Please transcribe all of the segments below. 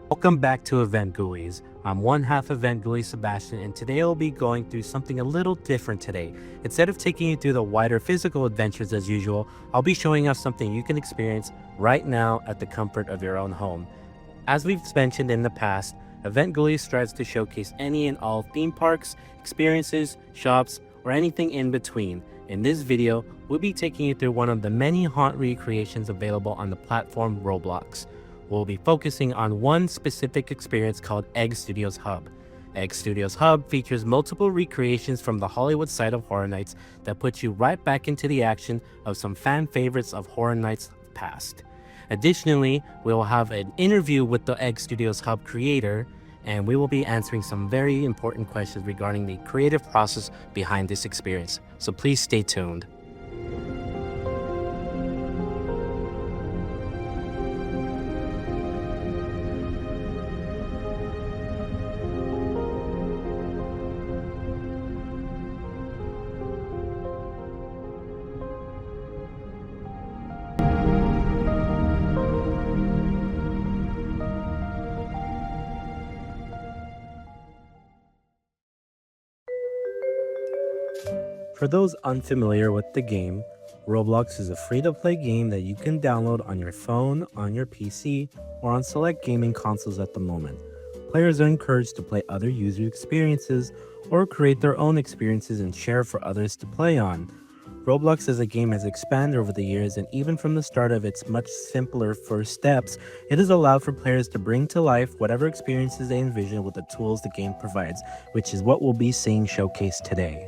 Welcome back to Event GUIs. I'm one half Event GUI Sebastian, and today I'll be going through something a little different today. Instead of taking you through the wider physical adventures as usual, I'll be showing us something you can experience right now at the comfort of your own home. As we've mentioned in the past, Event GUI strives to showcase any and all theme parks, experiences, shops, or anything in between. In this video, we'll be taking you through one of the many haunt recreations available on the platform Roblox. We'll be focusing on one specific experience called Egg Studios Hub. Egg Studios Hub features multiple recreations from the Hollywood side of Horror Nights that put you right back into the action of some fan favorites of Horror Nights past. Additionally, we will have an interview with the Egg Studios Hub creator, and we will be answering some very important questions regarding the creative process behind this experience. So please stay tuned. For those unfamiliar with the game, Roblox is a free-to-play game that you can download on your phone, on your PC, or on select gaming consoles at the moment. Players are encouraged to play other user experiences or create their own experiences and share for others to play on. Roblox as a game has expanded over the years, and even from the start of its much simpler first steps, it has allowed for players to bring to life whatever experiences they envision with the tools the game provides, which is what we'll be seeing showcased today.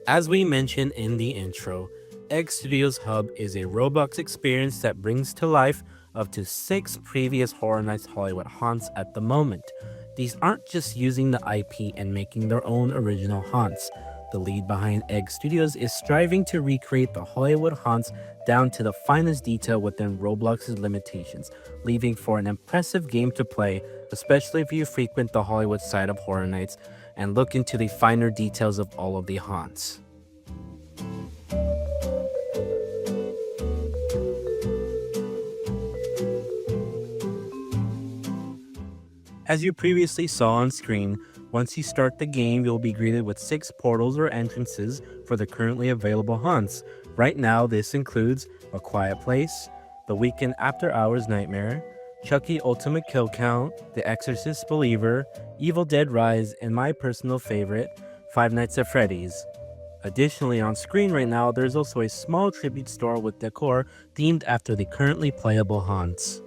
As we mentioned in the intro, Egg Studios Hub is a Roblox experience that brings to life up to 6 previous Horror Nights Hollywood haunts at the moment. These aren't just using the IP and making their own original haunts. The lead behind Egg Studios is striving to recreate the Hollywood haunts down to the finest detail within Roblox's limitations, leaving for an impressive game to play, especially if you frequent the Hollywood side of Horror Nights and look into the finer details of all of the haunts. As you previously saw on screen, once you start the game, you'll be greeted with 6 portals or entrances for the currently available haunts. Right now, this includes A Quiet Place, The Weekend After Hours Nightmare, Chucky Ultimate Kill Count, The Exorcist Believer, Evil Dead Rise, and my personal favorite, Five Nights at Freddy's. Additionally, on screen right now, there's also a small tribute store with decor themed after the currently playable haunts.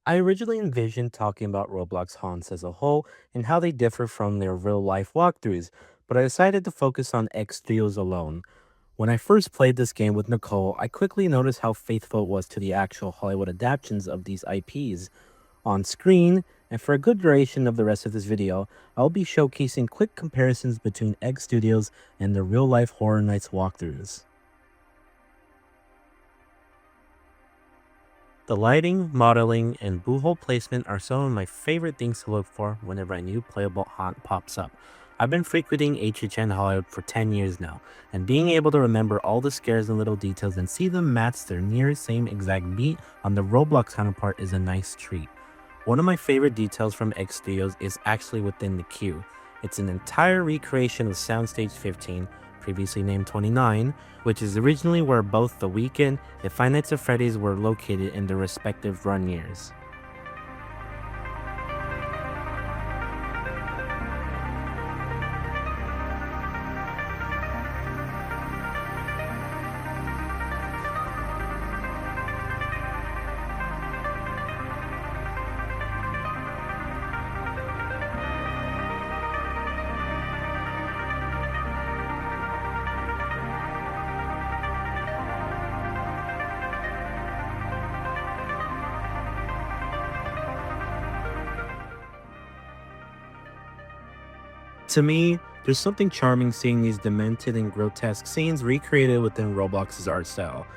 I originally envisioned talking about Roblox haunts as a whole and how they differ from their real-life walkthroughs, but I decided to focus on X Studios alone. When I first played this game with Nicole, I quickly noticed how faithful it was to the actual Hollywood adaptations of these IPs. On screen, and for a good duration of the rest of this video, I'll be showcasing quick comparisons between X Studios and the real-life Horror Nights walkthroughs. The lighting, modeling, and boo hole placement are some of my favorite things to look for whenever a new playable haunt pops up. I've been frequenting HHN Hollywood for 10 years now, and being able to remember all the scares and little details and see them match their near same exact beat on the Roblox counterpart is a nice treat. One of my favorite details from X Studios is actually within the queue. It's an entire recreation of Soundstage 15, previously named 29, which is originally where both The Weeknd and Five Nights at Freddy's were located in their respective run years. To me, there's something charming seeing these demented and grotesque scenes recreated within Roblox's art style.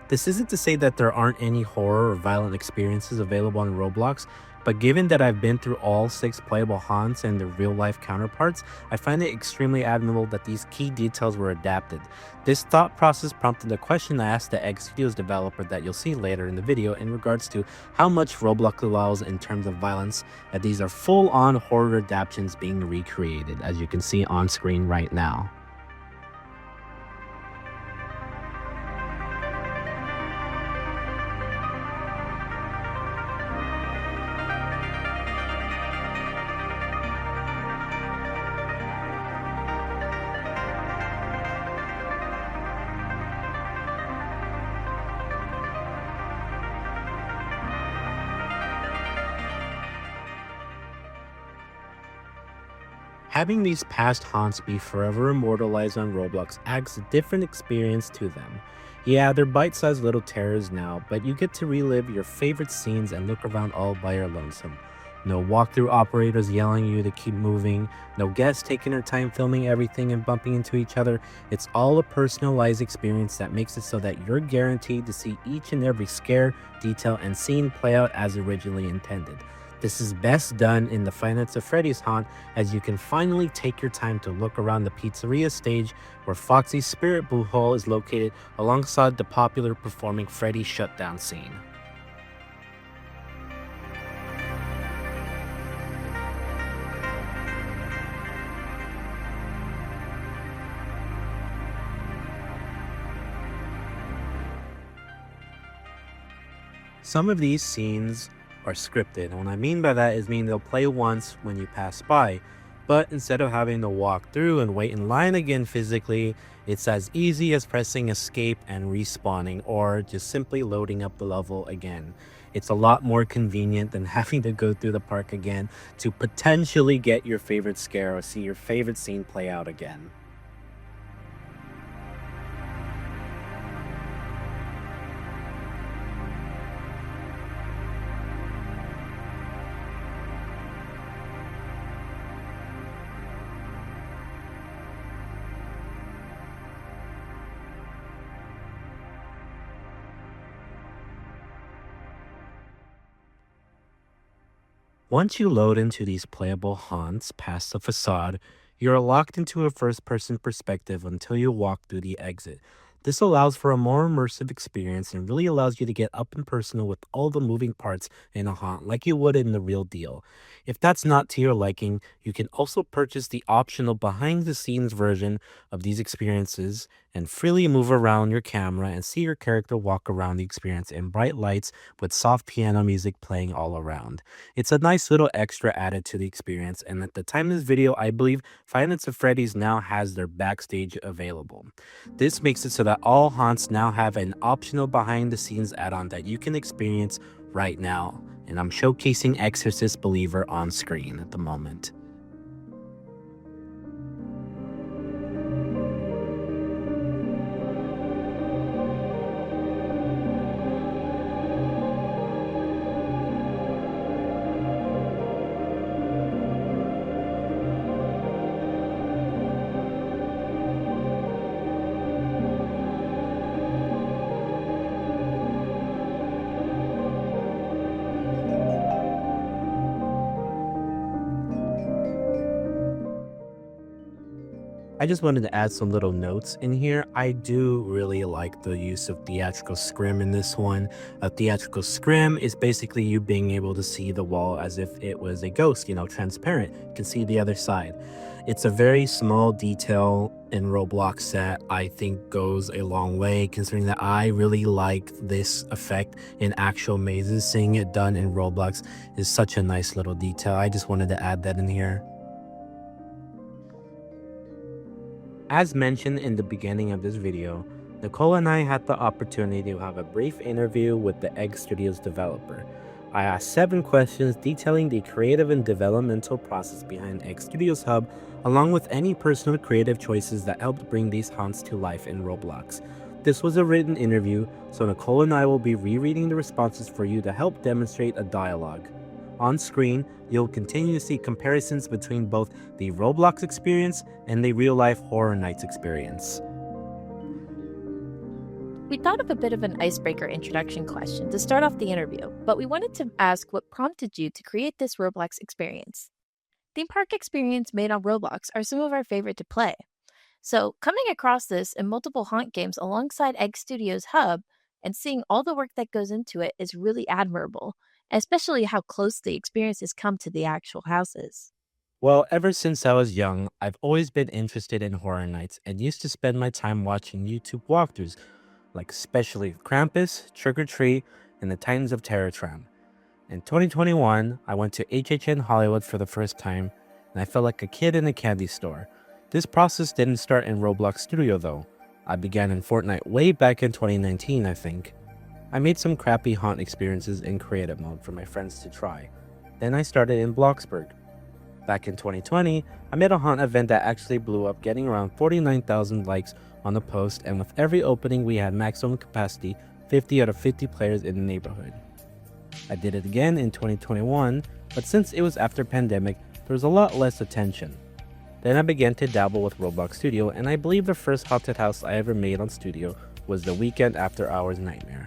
This isn't to say that there aren't any horror or violent experiences available on Roblox, but given that I've been through all 6 playable haunts and their real-life counterparts, I find it extremely admirable that these key details were adapted. This thought process prompted a question I asked the Egg Studios developer that you'll see later in the video in regards to how much Roblox allows in terms of violence, and these are full-on horror adaptations being recreated, as you can see on screen right now. Having these past haunts be forever immortalized on Roblox adds a different experience to them. Yeah, they're bite-sized little terrors now, but you get to relive your favorite scenes and look around all by your lonesome. No walkthrough operators yelling at you to keep moving, no guests taking their time filming everything and bumping into each other. It's all a personalized experience that makes it so that you're guaranteed to see each and every scare, detail, and scene play out as originally intended. This is best done in the Five Nights at Freddy's haunt, as you can finally take your time to look around the pizzeria stage where Foxy's Spirit Blue Hole is located alongside the popular performing Freddy shutdown scene. Some of these scenes are scripted, and what I mean by that is they'll play once when you pass by, but instead of having to walk through and wait in line again physically, it's as easy as pressing escape and respawning, or just simply loading up the level again. It's a lot more convenient than having to go through the park again to potentially get your favorite scare or see your favorite scene play out again. Once you load into these playable haunts past the facade, you're locked into a first person perspective until you walk through the exit. This allows for a more immersive experience and really allows you to get up and personal with all the moving parts in a haunt like you would in the real deal. If that's not to your liking, you can also purchase the optional behind the scenes version of these experiences and freely move around your camera and see your character walk around the experience in bright lights with soft piano music playing all around. It's a nice little extra added to the experience, and at the time of this video, I believe Five Nights at Freddy's now has their backstage available. This makes it so that all haunts now have an optional behind the scenes add-on that you can experience right now. And I'm showcasing Exorcist Believer on screen at the moment. I just wanted to add some little notes in here. I do really like the use of theatrical scrim in this one. A theatrical scrim is basically you being able to see the wall as if it was a ghost, transparent. You can see the other side. It's a very small detail in Roblox that I think goes a long way, considering that I really like this effect in actual mazes. Seeing it done in Roblox is such a nice little detail. I just wanted to add that in here. As mentioned in the beginning of this video, Nicole and I had the opportunity to have a brief interview with the Egg Studios developer. I asked 7 questions detailing the creative and developmental process behind Egg Studios Hub, along with any personal creative choices that helped bring these haunts to life in Roblox. This was a written interview, so Nicole and I will be rereading the responses for you to help demonstrate a dialogue. On screen, you'll continue to see comparisons between both the Roblox experience and the real-life Horror Nights experience. We thought of a bit of an icebreaker introduction question to start off the interview, but we wanted to ask what prompted you to create this Roblox experience. Theme park experience made on Roblox are some of our favorite to play. So, coming across this in multiple Haunt games alongside Egg Studios Hub and seeing all the work that goes into it is really admirable, especially how close the experiences come to the actual houses. Well, ever since I was young, I've always been interested in Horror Nights and used to spend my time watching YouTube walkthroughs, like especially Krampus, Trick or Treat, and the Titans of Terror Tram. In 2021, I went to HHN Hollywood for the first time, and I felt like a kid in a candy store. This process didn't start in Roblox Studio though. I began in Fortnite way back in 2019, I think. I made some crappy haunt experiences in creative mode for my friends to try. Then I started in Bloxburg. Back in 2020, I made a haunt event that actually blew up, getting around 49,000 likes on the post, and with every opening we had maximum capacity 50 out of 50 players in the neighborhood. I did it again in 2021, but since it was after pandemic, there was a lot less attention. Then I began to dabble with Roblox Studio, and I believe the first haunted house I ever made on Studio was the Weekend After Hours Nightmare.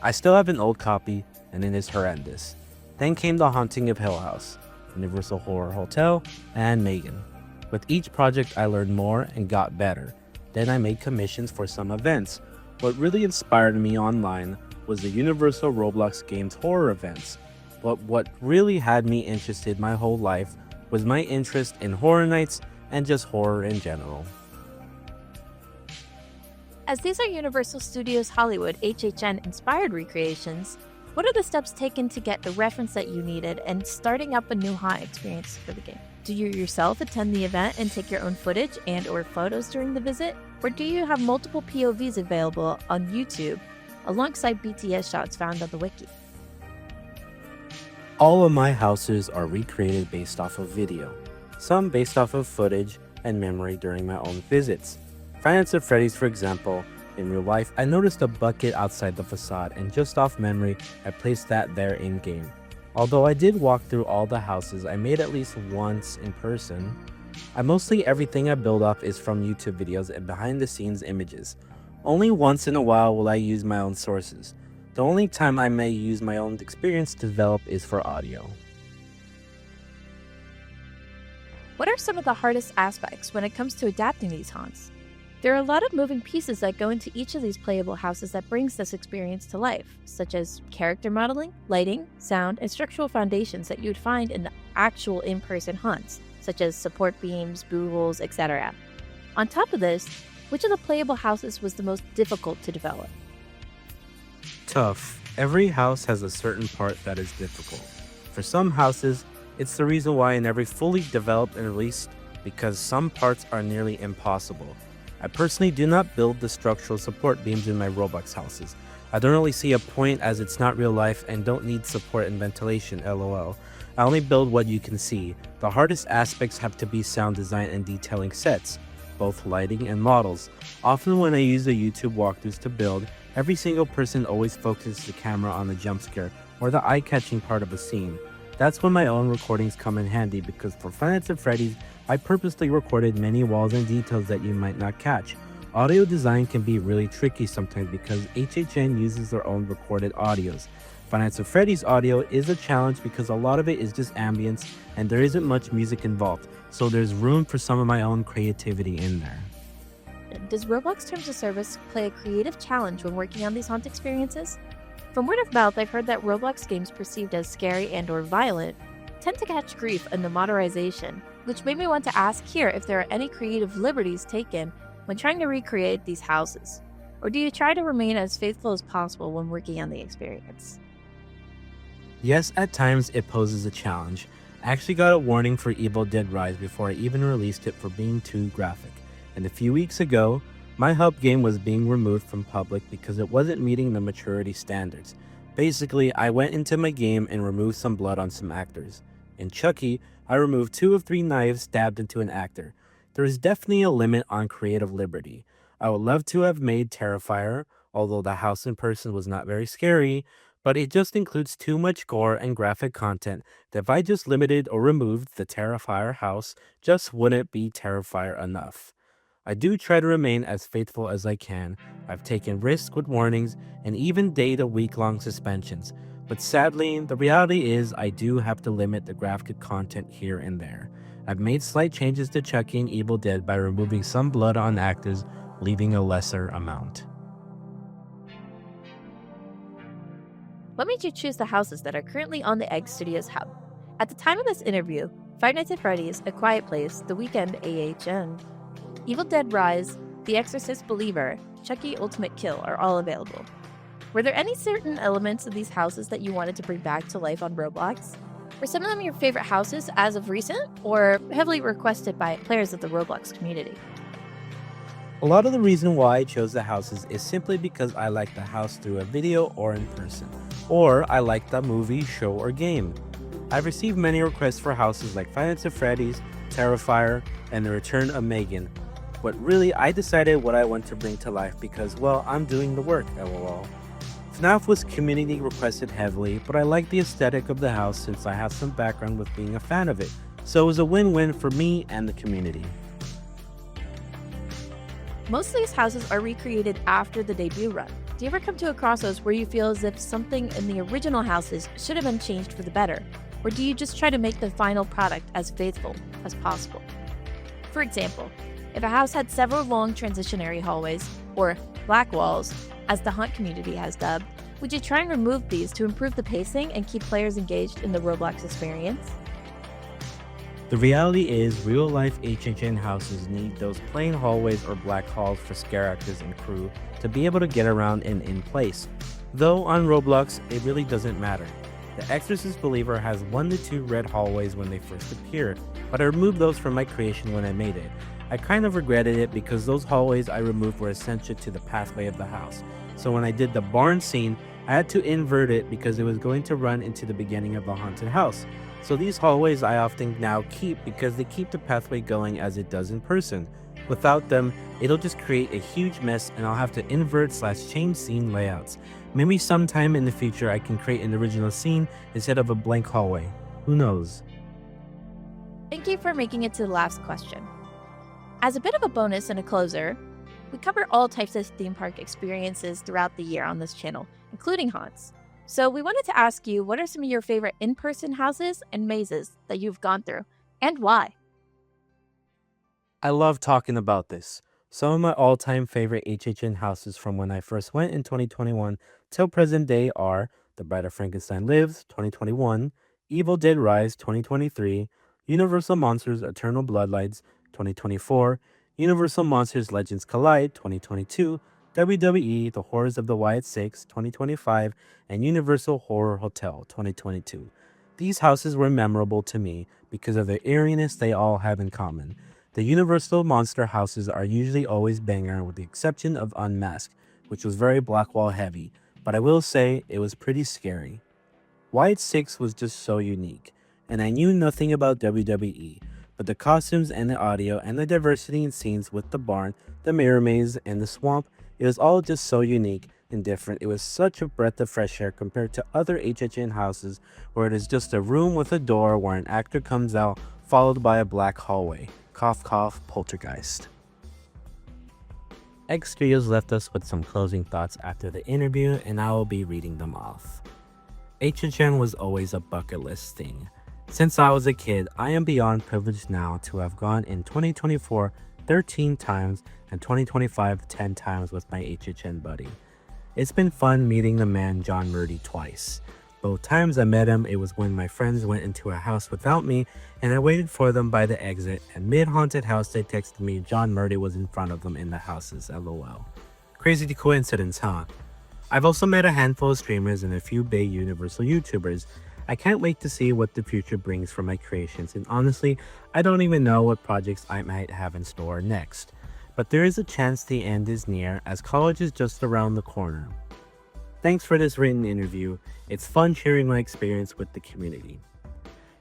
I still have an old copy, and it is horrendous. Then came The Haunting of Hill House, Universal Horror Hotel, and Megan. With each project I learned more and got better. Then I made commissions for some events. What really inspired me online was the Universal Roblox Games horror events. But what really had me interested my whole life was my interest in Horror Nights and just horror in general. As these are Universal Studios Hollywood HHN inspired recreations, what are the steps taken to get the reference that you needed and starting up a new haunt experience for the game? Do you yourself attend the event and take your own footage and or photos during the visit? Or do you have multiple POVs available on YouTube alongside BTS shots found on the wiki? All of my houses are recreated based off of video, some based off of footage and memory during my own visits. Five Nights at Freddy's, for example, in real life, I noticed a bucket outside the facade, and just off memory, I placed that there in-game. Although I did walk through all the houses I made at least once in person, mostly everything I build off is from YouTube videos and behind-the-scenes images. Only once in a while will I use my own sources. The only time I may use my own experience to develop is for audio. What are some of the hardest aspects when it comes to adapting these haunts? There are a lot of moving pieces that go into each of these playable houses that brings this experience to life, such as character modeling, lighting, sound, and structural foundations that you would find in the actual in-person haunts, such as support beams, boo holes, etc. On top of this, which of the playable houses was the most difficult to develop? Tough. Every house has a certain part that is difficult. For some houses, it's the reason why I never fully developed and released, because some parts are nearly impossible. I personally do not build the structural support beams in my Roblox houses. I don't really see a point as it's not real life and don't need support and ventilation, lol. I only build what you can see. The hardest aspects have to be sound design and detailing sets, both lighting and models. Often when I use the YouTube walkthroughs to build, every single person always focuses the camera on the jump scare or the eye-catching part of a scene. That's when my own recordings come in handy, because for Five Nights at Freddy's, I purposely recorded many walls and details that you might not catch. Audio design can be really tricky sometimes because HHN uses their own recorded audios. Five Nights at Freddy's audio is a challenge because a lot of it is just ambience and there isn't much music involved, so there's room for some of my own creativity in there. Does Roblox Terms of Service play a creative challenge when working on these haunt experiences? From word of mouth, I've heard that Roblox games perceived as scary and or violent tend to catch grief in the modernization, which made me want to ask here if there are any creative liberties taken when trying to recreate these houses. Or do you try to remain as faithful as possible when working on the experience? Yes, at times it poses a challenge. I actually got a warning for Evil Dead Rise before I even released it for being too graphic. And a few weeks ago, my hub game was being removed from public because it wasn't meeting the maturity standards. Basically, I went into my game and removed some blood on some actors. In Chucky, I removed 2 of 3 knives stabbed into an actor. There is definitely a limit on creative liberty. I would love to have made Terrifier, although the house in person was not very scary, but it just includes too much gore and graphic content that if I just limited or removed the Terrifier house, just wouldn't be Terrifier enough. I do try to remain as faithful as I can. I've taken risks with warnings and even data week-long suspensions. But sadly, the reality is I do have to limit the graphic content here and there. I've made slight changes to Chucky and Evil Dead by removing some blood on actors, leaving a lesser amount. What made you choose the houses that are currently on the Egg Studios hub? At the time of this interview, Five Nights at Freddy's, A Quiet Place, The Weekend, HHN, Evil Dead Rise, The Exorcist Believer, Chucky Ultimate Kill are all available. Were there any certain elements of these houses that you wanted to bring back to life on Roblox? Were some of them your favorite houses as of recent, or heavily requested by players of the Roblox community? A lot of the reason why I chose the houses is simply because I like the house through a video or in person, or I like the movie, show, or game. I've received many requests for houses like Five Nights at Freddy's, Terrifier, and The Return of Megan. But really, I decided what I want to bring to life because, well, I'm doing the work, lol. FNAF was community requested heavily, but I like the aesthetic of the house since I have some background with being a fan of it, so it was a win-win for me and the community. Most of these houses are recreated after the debut run. Do you ever come to a crossroads where you feel as if something in the original houses should have been changed for the better? Or do you just try to make the final product as faithful as possible? For example, if a house had several long transitionary hallways, or black walls, as the Haunt community has dubbed, would you try and remove these to improve the pacing and keep players engaged in the Roblox experience? The reality is, real-life HHN houses need those plain hallways or black halls for scare actors and crew to be able to get around and in place. Though on Roblox, it really doesn't matter. The Exorcist Believer has 1 to 2 red hallways when they first appeared, but I removed those from my creation when I made it. I kind of regretted it because those hallways I removed were essential to the pathway of the house. So when I did the barn scene, I had to invert it because it was going to run into the beginning of the haunted house. So these hallways I often now keep because they keep the pathway going as it does in person. Without them, it'll just create a huge mess and I'll have to invert/change scene layouts. Maybe sometime in the future I can create an original scene instead of a blank hallway. Who knows? Thank you for making it to the last question. As a bit of a bonus and a closer, we cover all types of theme park experiences throughout the year on this channel, including haunts. So we wanted to ask you, what are some of your favorite in-person houses and mazes that you've gone through, and why? I love talking about this. Some of my all-time favorite HHN houses from when I first went in 2021 till present day are The Bride of Frankenstein Lives 2021, Evil Dead Rise 2023, Universal Monsters Eternal Bloodlines 2024, Universal Monsters Legends Collide 2022, WWE The Horrors of the Wyatt 6 2025, and Universal Horror Hotel 2022. These houses were memorable to me because of the eeriness they all have in common. The Universal Monster houses are usually always banger with the exception of Unmasked, which was very Blackwall heavy, but I will say it was pretty scary. Wyatt 6 was just so unique, and I knew nothing about WWE, but the costumes and the audio and the diversity in scenes with the barn, the mirror maze, and the swamp, it was all just so unique and different. It was such a breath of fresh air compared to other HHN houses where it is just a room with a door where an actor comes out followed by a black hallway. Cough cough, poltergeist. Egg Studios left us with some closing thoughts after the interview and I will be reading them off. HHN was always a bucket list thing. Since I was a kid, I am beyond privileged now to have gone in 2024 13 times and 2025 10 times with my HHN buddy. It's been fun meeting the man John Murdy twice. Both times I met him, it was when my friends went into a house without me and I waited for them by the exit, and mid-haunted house they texted me John Murdy was in front of them in the houses, lol. Crazy coincidence, huh? I've also met a handful of streamers and a few big Universal YouTubers. I can't wait to see what the future brings for my creations, and honestly, I don't even know what projects I might have in store next. But there is a chance the end is near, as college is just around the corner. Thanks for this written interview. It's fun sharing my experience with the community.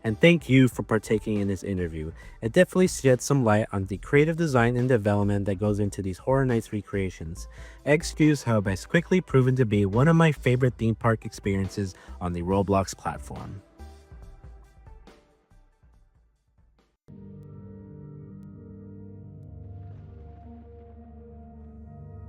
And thank you for partaking in this interview. It definitely sheds some light on the creative design and development that goes into these Horror Nights recreations. Egg Studios Hub has quickly proven to be one of my favorite theme park experiences on the Roblox platform.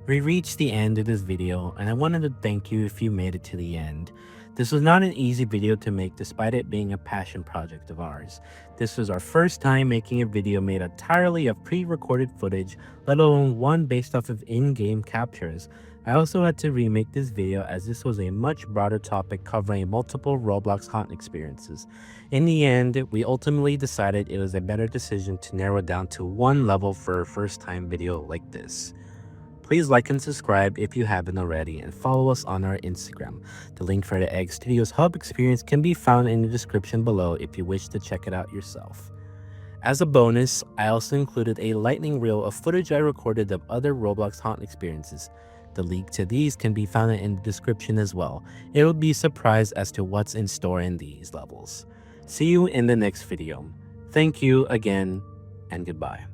We reached the end of this video, and I wanted to thank you if you made it to the end. This was not an easy video to make despite it being a passion project of ours. This was our first time making a video made entirely of pre-recorded footage, let alone one based off of in-game captures. I also had to remake this video as this was a much broader topic covering multiple Roblox haunt experiences. In the end, we ultimately decided it was a better decision to narrow it down to one level for a first time video like this. Please like and subscribe if you haven't already, and follow us on our Instagram. The link for the Egg Studios Hub experience can be found in the description below if you wish to check it out yourself. As a bonus, I also included a lightning reel of footage I recorded of other Roblox haunt experiences. The link to these can be found in the description as well. It will be surprised as to what's in store in these levels. See you in the next video. Thank you again, and goodbye.